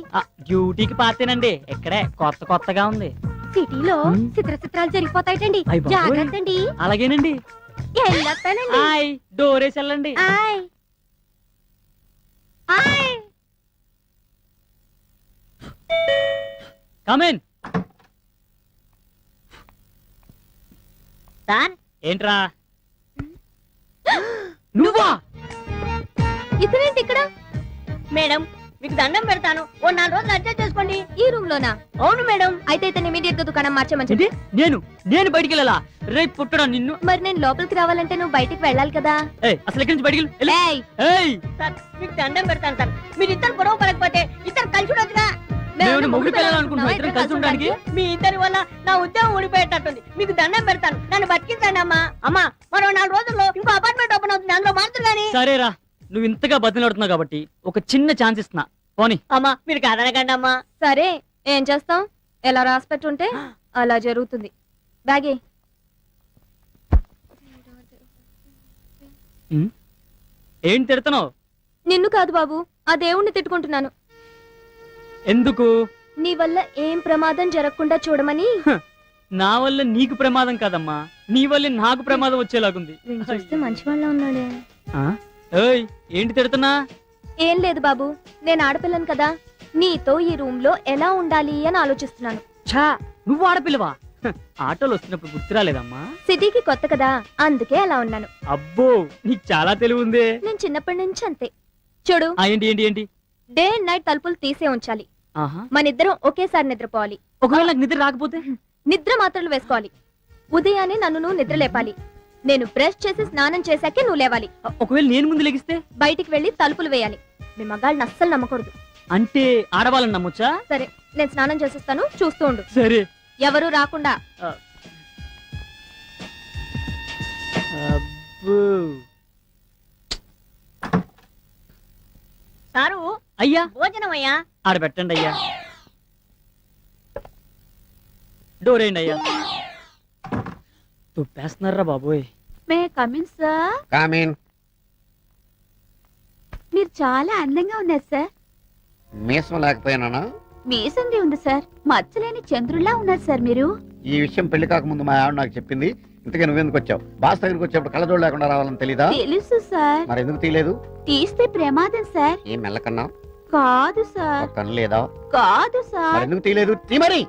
డ్యూటీకి పాతేనండి, ఇక్కడే కొత్తగా ఉంది. సిటీలో చిత్రాలు జరిగిపోతాయిటండి, జాగ్రత్త అండి. కమేన్. సార్ ఏంట్రా నువ్వా? ఇతనేంటి ఇక్కడ? మేడం మీకు దండం పెడతాను, ఓ 4 రోజులు అడ్జస్ట్ చేసుకోండి. ఈ రూమ్ లోనా? అవును మేడం. అయితే ఇతను ఇమీడియట్ గా దుకాణం మార్చమని ఏంటి? చెప్పు. నేను బయటికి వెళ్ళాలా? రేపు పుట్టడా నిన్ను. మరి నేను లోపలికి రావాలంటే నువ్వు బయటికి వెళ్ళాలి కదా. ఏయ్, అసలు ఎక్కడి నుంచి బయటికి వెళ్ళు. ఏయ్, ఏయ్, సార్ మీకు దండం పెడతాను సార్, మీరు ఇద్దరు గొడవ పడకపోతే ఇద్దరు కలిసి ఉండొచ్చుగా. మేము మొగుడు పిల్లలనుకుంటున్నాం ఇద్దరం కలిసి ఉండడానికి. మీ ఇద్దరి వల్ల నా ఉద్యోగం ఊడిపోయేటట్టుంది. మీకు దండం పెడతాను, నన్ను బతికించండి అమ్మా. అమ్మా మరో 4 రోజుల్లో ఇంకో అపార్ట్మెంట్ ఓపెన్ అవుతుంది, అందులో మారుతుంది కానీ. సరేరా, నువ్వు ఇంతగా బతిలాడుతున్నావు కాబట్టి ఒక చిన్న ఛాన్స్ ఇస్తున్నా, పోనీ. అమ్మా మీరు కాదనకండి అమ్మా. సరే ఏం చేస్తాం? ఎలా రాసి పెట్టుంటే అలా జరుగుతుంది. బ్యాగే. ఏం తిడుతున్నావు? నిన్ను కాదు బాబు, ఆ దేవుణ్ణి తిట్టుకుంటున్నాను. ఎందుకు? నీ వల్ల ఏం ప్రమాదం జరగకుండా చూడమని. నా వల్ల నీకు ప్రమాదం కాదమ్మా, నీ వల్ల నాకు ప్రమాదం వచ్చేలాగుంది. చూస్తే మంచి వాళ్ళ ఉన్నాడే. ఆ? ఏయ్, ఏంటి తిడుతున్నా? ఏం లేదు బాబు, నేను ఆడపిల్లను కదా, నీతో ఈ రూమ్ లో ఎలా ఉండాలి అని ఆలోచిస్తున్నాను. ఛా, నువ్వు ఆడపిల్లవా? ఆటోలు వస్తున్నప్పుడు గుర్తు రాలేదమ్మా? సిటీకి కొత్త కదా, అందుకే అలా ఉన్నాను. అబ్బో, నీకు చాలా తెలివి ఉందే. నేను చిన్నప్పటి నుంచి అంతే. చూడు, ఏంటి ఏంటి ఏంటి? డే అండ్ నైట్ తలుపులు తీసే ఉంచాలి. ఆహా. మనిద్దరం ఒకేసారి నిద్రపోవాలి. ఒకవేళ నాకు నిద్ర రాకపోతే? నిద్ర మాత్రలు వేసుకోవాలి. ఉదయాన్నే నన్ను నువ్వు నిద్ర లేపాలి. నేను బ్రష్ చేసి స్నానం చేశాకే నువ్వు లేవాలి. ఒకవేళ నేను ముందు లెగిస్తే? బయటికి వెళ్లి తలుపులు వేయాలి. మీ మగాళ్ళని అస్సలు నమ్మకూడదు. అంటే ఆడవాళ్ళని నమ్మొచ్చా? సరే, నేను స్నానం చేసిస్తాను, చూస్తూ ఉండు. సరే. ఎవరు రాకుండా. అబ్బో. సారు అయ్యా, భోజనం అయ్యా. ఆడ పెట్టండి అయ్యా. డోర్ వేయండి అయ్యా. తుప్పేస్తున్నారా బాబోయ్. May come in sir. కామీన్. మీరు చాలా అందంగా ఉన్నారు సార్. మీసం లేకపోయినా మీసంది ఉంది సార్, మచ్చలేని చంద్రుల్లా ఉన్నారు సార్ మీరు. ఈ విషయం పెళ్లి కాకముందు మా ఆవిడ నాకు చెప్పింది. ఇంతకీ నువ్వెందుకు వచ్చావు? బాస్ దగ్గరికి వచ్చేప్పుడు కళ్ళజోడు లేకుండా రావాలని తెలీదా? తెలుసు సార్. మరి ఎందుకు తీయలేదు? తీస్తే ప్రమాదం సార్. ఏం మెల్లకన్నా? కాదు సార్. కన్ను లేదా? కాదు మరి సార్. ఎందుకు తీయలేదు? తీ మరి.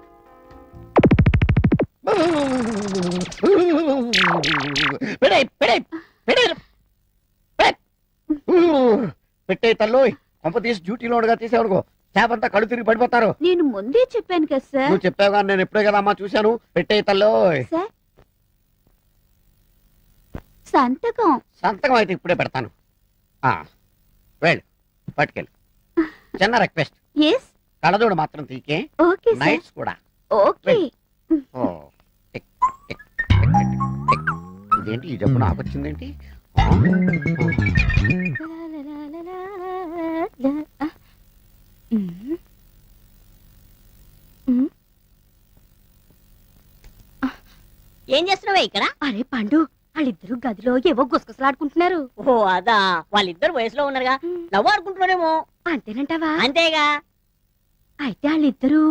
పెట్టే తల్లు కొంప తీసి డ్యూటీలో ఉండగా తీసేవనుకో, చేపంతా కళ్ళు తిరిగి పడిపోతారు. నేను ముందే చెప్పాను కదా సార్. నువ్వు చెప్పావు కానీ నేను ఎప్పుడే కదా అమ్మా చూశాను. పెట్టే తల్లు. సార్, సంతకం. సంతకం అయితే ఇప్పుడే పెడతాను. వెళ్ళు, పట్టుకెళ్ళు. చిన్న రిక్వెస్ట్, ఎస్. కళ్ళజోడు మాత్రం తీకే. Okay sir. నైట్స్ కూడా. Okay. Oh, tick, tick, tick, tick, tick. ఇదేంటి ఈ జబ్బు నాకు వచ్చిందేంటి? ఏం చేస్తున్నావే ఇక్కడ? అరే పండు, వాళ్ళిద్దరు గదిలో ఏవో గుసగుసలాడుకుంటున్నారు. ఓ అదా, వాళ్ళిద్దరు వయసులో ఉన్నారుగా, నవ్వు ఆడుకుంటున్నారేమో. అంతేనంటావా? అంతేగా. అయితే వాళ్ళిద్దరూ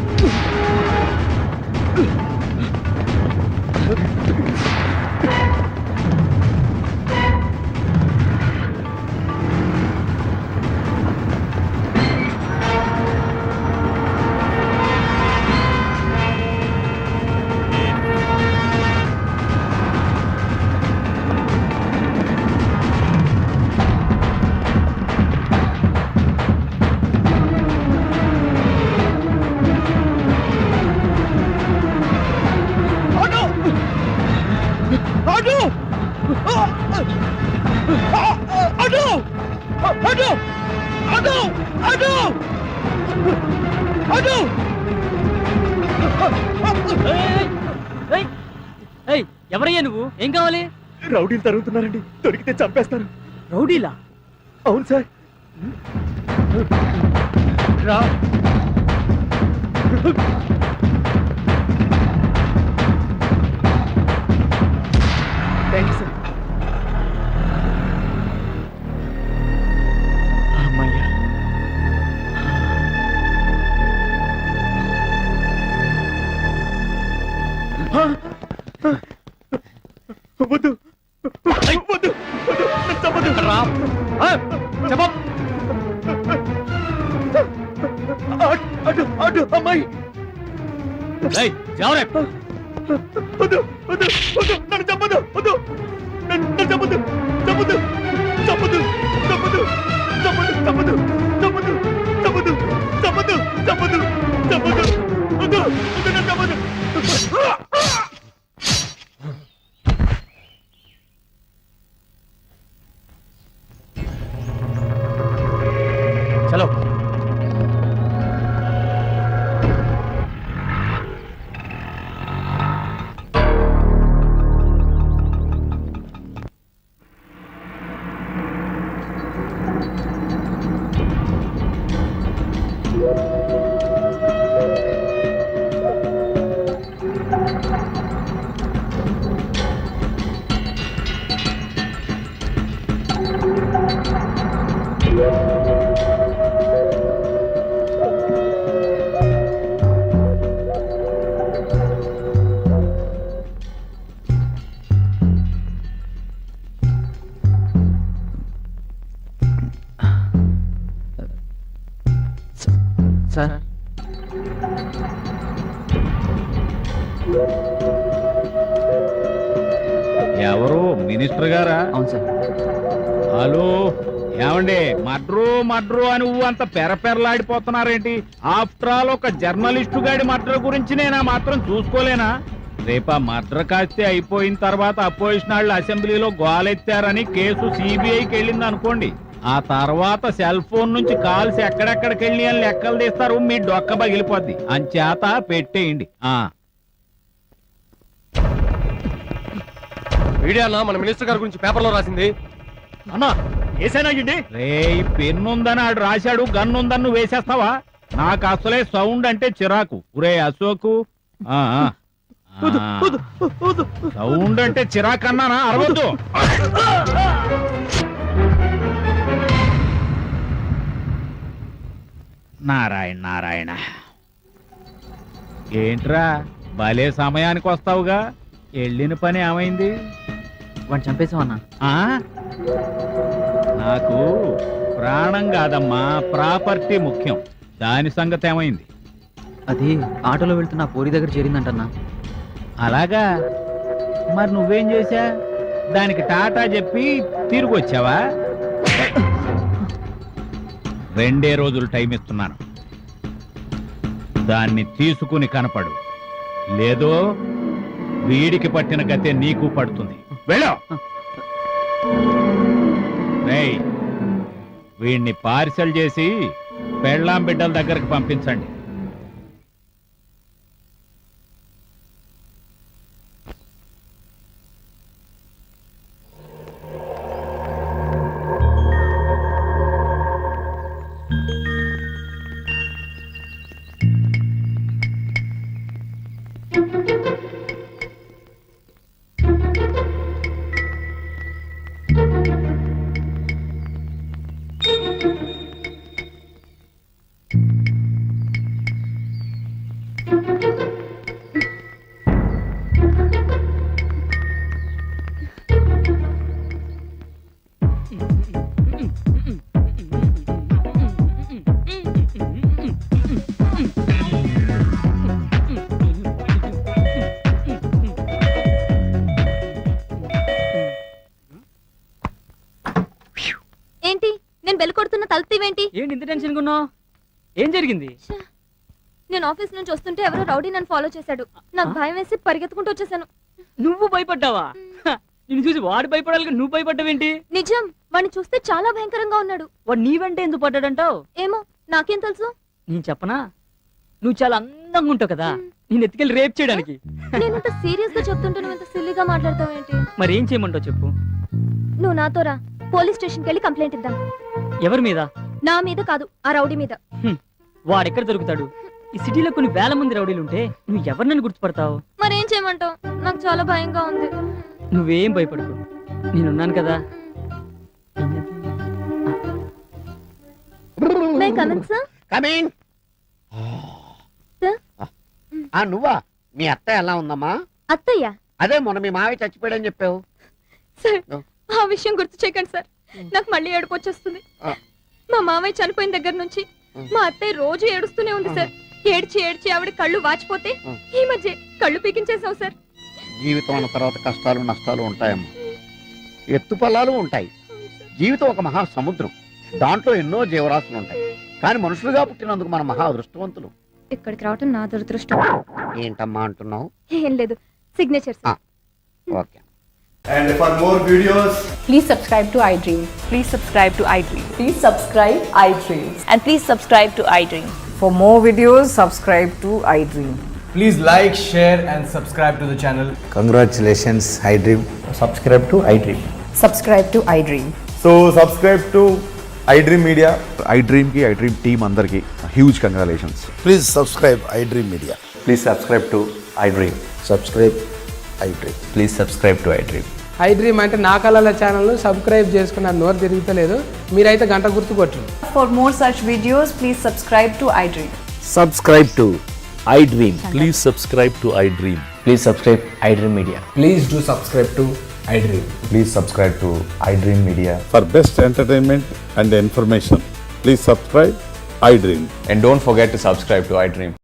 ఆ అటు అటు ఎవరయ్యా నువ్వు? ఏం కావాలి? రౌడీలు తరుగుతున్నారండి, దొరికితే చంపేస్తారు. రౌడీలా? అవును సార్. రా. Thank you sir. అమ్మయ్యా. వద్దు వద్దు వద్దు, నన్ను చంపొద్దు. రా. చెప్పు. అటు అటు అమ్మాయి. ఎవరే? వద్దు వద్దు వద్దు, నన్ను చంపొద్దు. వద్దు, నన్ను చంపొద్దు. చంపొద్దు చంపొద్దు చంపొద్దు చంపొద్దు చంపొద్దు చంపొద్దు చంపొద్దు చంపొద్దు చంపొద్దు చంపొద్దు. వద్దు వద్దు, నన్ను చంపొద్దు. చలో. సార్, ఎవరు మినిస్టర్ గారా? అవును సార్. హలో, ఏమండి, మడ్రు మడ్రు అని అంత పెరపెరలాడిపోతున్నారేంటి? ఆఫ్టర్ ఆల్ ఒక జర్నలిస్టు గాడి మడ్ర గురించి నేనా మాత్రం చూసుకోలేనా? రేపా మడ్ర కాస్తే అయిపోయిన తర్వాత అపోజిషన్ వాళ్ళు అసెంబ్లీలో గోలెత్తారని కేసు సిబిఐకి వెళ్ళింది అనుకోండి. ఆ తర్వాత సెల్ ఫోన్ నుంచి కాల్స్ ఎక్కడెక్కడికి వెళ్ళి అని లెక్కలు తీస్తారు, మీ డొక్క పగిలిపోద్ది. అంచేత పెట్టేయండి. వీడియో అన్న, మన మినిస్టర్ గారి గురించి పేపర్లో రాసింది. అన్నా ఏసైనాయండి. రే, పెన్నుందని ఆడు రాశాడు, గన్నుందని నువ్వు వేసేస్తావా? నాకు అసలే సౌండ్ అంటే చిరాకు. ఒరే అశోకు, సౌండ్ అంటే చిరాకు అన్నానా? అరవద్దు. నారాయణ నారాయణ. ఏంట్రా భలే సమయానికి వస్తావుగా? వెళ్ళిన పని ఏమైంది? వాడిని చంపేసావన్నా? నాకు ప్రాణం కాదమ్మా, ప్రాపర్టీ ముఖ్యం. దాని సంగతి ఏమైంది? అది ఆటోలో వెళ్తున్న పోరి దగ్గర చేరిందంటన్నా. అలాగా? మరి నువ్వేం చేశా? దానికి టాటా చెప్పి తిరిగి వచ్చావా? 2 రోజులు టైం ఇస్తున్నాను, దాన్ని తీసుకుని కనపడు. లేదో వీడికి పట్టిన గతే నీకు పడుతుంది. వెళ్ళు. రేయ్, వీడిని పార్సల్ చేసి పెళ్ళాం బిడ్డల దగ్గరకు పంపించండి. ఏంటి నేను బెల్ కొడుతున్న తలుపుతీవేంటి? ఏంటి ఇంత టెన్షన్ ఉన్నావు? ఏం జరిగింది? నేను ఆఫీస్ నుంచి వస్తుంటే ఎవరో రౌడీ నన్ను ఫాలో చేశాడు. నాకు భయం వేసి పరిగెత్తుకుంటూ వచ్చేసాను. నువ్వు భయపడ్డావా? నిన్ను చూసి వాడు భయపడాలి, నువ్వు భయపడ్డావేంటి? నిజం, వాడిని చూస్తే చాలా భయంకరంగా ఉన్నాడు. వాడు నీ వెంట ఎందుకు పడ్డాడంటావు? ఏమో నాకేం తెలుసు? నేను చెప్పనా, నువ్వు చాలా అందంగా ఉంటావు కదా, నేను ఎత్తుకెళ్ళి రేప్ చేయడానికి. నేను ఇంత సీరియస్ గా చెప్తుంటే నువ్వు ఇంత సిల్లీగా మాట్లాడతావేంటి? మరి ఏం చేయమంటావు చెప్పు. నువ్వు నాతో రా, పోలీస్ స్టేషన్కి వెళ్ళి కంప్లైంట్ ఇద్దాం. ఎవరి మీద? నా మీద కాదు, ఆ రౌడీ మీద. వాడెక్కడ దొరుకుతాడు? ఈ సిటీలో కొన్ని వేల మంది రౌడీలు ఉంటే నువ్వు ఎవరినని గుర్తుపడతావు? మరేం చేయమంటావు? నాకు చాలా భయంగా ఉంది. నువ్వేం భయపడకు, నేనున్నాను కదా. May coming sir? Coming. Sir? నువ్వా? మీ అత్త ఎలా ఉందమ్మా? అత్తయ్య? అదే మొన్న మీ మావి చచ్చిపోయాడని చెప్పావు. సార్, ఆ విషయం గుర్తు చేయకండి సార్, నాకు మళ్ళీ ఏడుపు వచ్చేస్తుంది. మా మామయ్య చనిపోయిన దగ్గర నుంచి మా అత్తయ్య రోజు ఏడుస్తూనే ఉంది సార్. ఏడ్చి ఏడ్చి ఆవిడ కళ్ళు వాచిపోతే ఈ మధ్య కళ్ళు పీకించేసావు సార్. జీవితం అన్న తర్వాత కష్టాలు నష్టాలు ఉంటాయమ్మా, ఎత్తుపల్లాలు ఉంటాయి. జీవితం ఒక మహా సముద్రం, దాంట్లో ఎన్నో జీవరాశులు ఉంటాయి. కానీ మనుషులుగా పుట్టినందుకు మన మహా అదృష్టవంతులు. ఇక్కడికి రావటం నా దురదృష్టం. ఏంటమ్మా అంటున్నావు? ఏం లేదు, signatures. Okay. And for more videos, Please subscribe to iDream. Please subscribe to iDream. Please subscribe iDream. And please subscribe to iDream. For more videos, subscribe to iDream. please like, share and subscribe to the channel. Congratulations iDream. Subscribe to iDream. Subscribe to iDream. So subscribe to iDream Media. iDream కి iDream team అందరికి huge congratulations. Please subscribe iDream media. Please subscribe to iDream. Subscribe iDream. Please subscribe to iDream. iDream అంటే నా కళల channel subscribe చేసుకున్న నోరు తిరుగుతలేదు, మీరైతే గంట గుర్తు కొట్టండి. For more such videos, please subscribe to iDream. Subscribe to iDream. Please subscribe to iDream. Please subscribe iDream Media. Please do subscribe to iDream. Please subscribe to iDream Media. For best entertainment and information please subscribe iDream. And don't forget to subscribe to iDream.